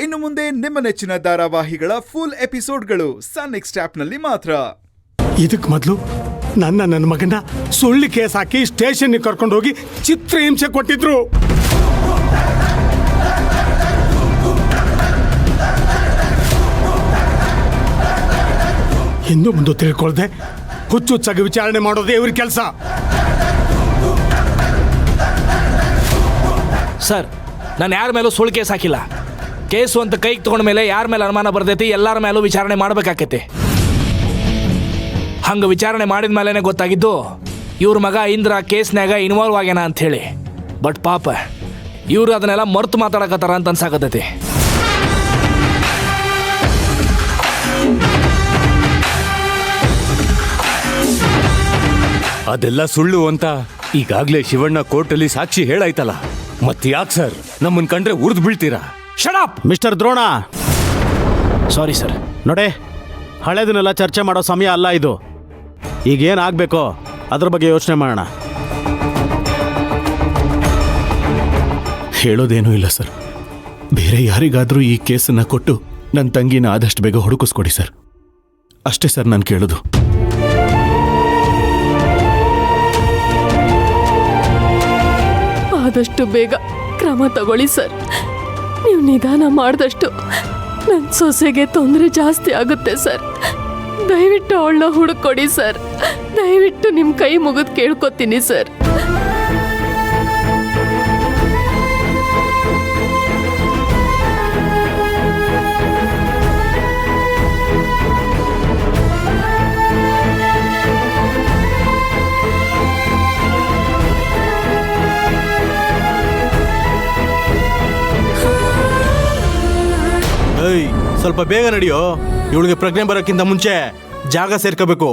ಇನ್ನು ಮುಂದೆ ನಿಮ್ಮ ನೆಚ್ಚಿನ ಧಾರಾವಾಹಿಗಳ ಫುಲ್ ಎಪಿಸೋಡ್ಗಳು ಸನ್ ನೆಕ್ಸ್ಟ್ ಆಪ್ನಲ್ಲಿ ಮಾತ್ರ. ಇದಕ್ಕೆ ಮೊದಲು ನನ್ನ ಮಗನ ಸುಳ್ಳು ಕೇಸ್ ಹಾಕಿ ಸ್ಟೇಷನ್ಗೆ ಕರ್ಕೊಂಡು ಹೋಗಿ ಚಿತ್ರಹಿಂಸೆ ಕೊಟ್ಟಿದ್ರು. ಹಿಂದೂ ಮುಂದೆ ತಿಳ್ಕೊಳ್ದೆ ಹುಚ್ಚುಚ್ಚಾಗಿ ವಿಚಾರಣೆ ಮಾಡೋದೇ ಇವ್ರ ಕೆಲಸ. ಸರ್, ನಾನು ಯಾರ ಮೇಲೂ ಸುಳ್ಳು ಕೇಸ್ ಹಾಕಿಲ್ಲ. ಕೇಸು ಅಂತ ಕೈಗೆ ತಗೊಂಡ ಮೇಲೆ ಯಾರ ಮೇಲೆ ಅನುಮಾನ ಬರ್ತೈತಿ ಎಲ್ಲರ ಮೇಲೂ ವಿಚಾರಣೆ ಮಾಡ್ಬೇಕಾಕೈತಿ. ಹಂಗೆ ವಿಚಾರಣೆ ಮಾಡಿದ ಮೇಲೇ ಗೊತ್ತಾಗಿದ್ದು ಇವ್ರ ಮಗ ಇಂದ್ರ ಕೇಸ್ನಾಗ ಇನ್ವಾಲ್ವ್ ಆಗ್ಯಾನ ಅಂಥೇಳಿ. ಬಟ್ ಪಾಪ ಇವ್ರು ಅದನ್ನೆಲ್ಲ ಮರ್ತು ಮಾತಾಡಕತ್ತಾರ ಅಂತ ಅನ್ಸಾಕತ್ತೈತಿ. ಅದೆಲ್ಲ ಸುಳ್ಳು ಅಂತ ಈಗಾಗ್ಲೇ ಶಿವಣ್ಣ ಕೋರ್ಟಲ್ಲಿ ಸಾಕ್ಷಿ ಹೇಳಾಯ್ತಲ್ಲ, ಮತ್ತೆ ಯಾಕೆ ಸರ್ ನಮ್ಮನ್ ಕಂಡ್ರೆ ಉರ್ದು ಬೀಳ್ತೀರಾ? Shut up mister Drona. Sorry sir. ನೋಡಿ, ಹಳೇದನ್ನೆಲ್ಲ ಚರ್ಚೆ ಮಾಡೋ ಸಮಯ ಅಲ್ಲ ಇದು. ಈಗೇನು ಆಗಬೇಕೋ ಅದ್ರ ಬಗ್ಗೆ ಯೋಚನೆ ಮಾಡೋಣ. ಹೇಳೋದೇನೂ ಇಲ್ಲ ಸರ್. ಬೇರೆ ಯಾರಿಗಾದರೂ ಈ ಕೇಸನ್ನು ಕೊಟ್ಟು ನನ್ನ ತಂಗಿನ ಆದಷ್ಟು ಬೇಗ ಹುಡುಕಿಸ್ಕೊಡಿ ಸರ್. ಅಷ್ಟೇ ಸರ್ ನಾನು ಕೇಳೋದು. ಆದಷ್ಟು ಬೇಗ ಕ್ರಮ ತಗೊಳ್ಳಿ ಸರ್. ನೀವು ನಿಧಾನ ಮಾಡಿದಷ್ಟು ನನ್ನ ಸೊಸೆಗೆ ತೊಂದರೆ ಜಾಸ್ತಿ ಆಗುತ್ತೆ ಸರ್. ದಯವಿಟ್ಟು ಅವಳನ್ನ ಹುಡುಕೊಡಿ ಸರ್. ದಯವಿಟ್ಟು ನಿಮ್ಮ ಕೈ ಮುಗಿದು ಕೇಳ್ಕೊತೀನಿ ಸರ್. ಸ್ವಲ್ಪ ಬೇಗ ನಡೆಯೋ. ಇವಳಿಗೆ ಪ್ರಜ್ಞೆ ಬರೋಕ್ಕಿಂತ ಮುಂಚೆ ಜಾಗ ಸೇರ್ಕೋಬೇಕು.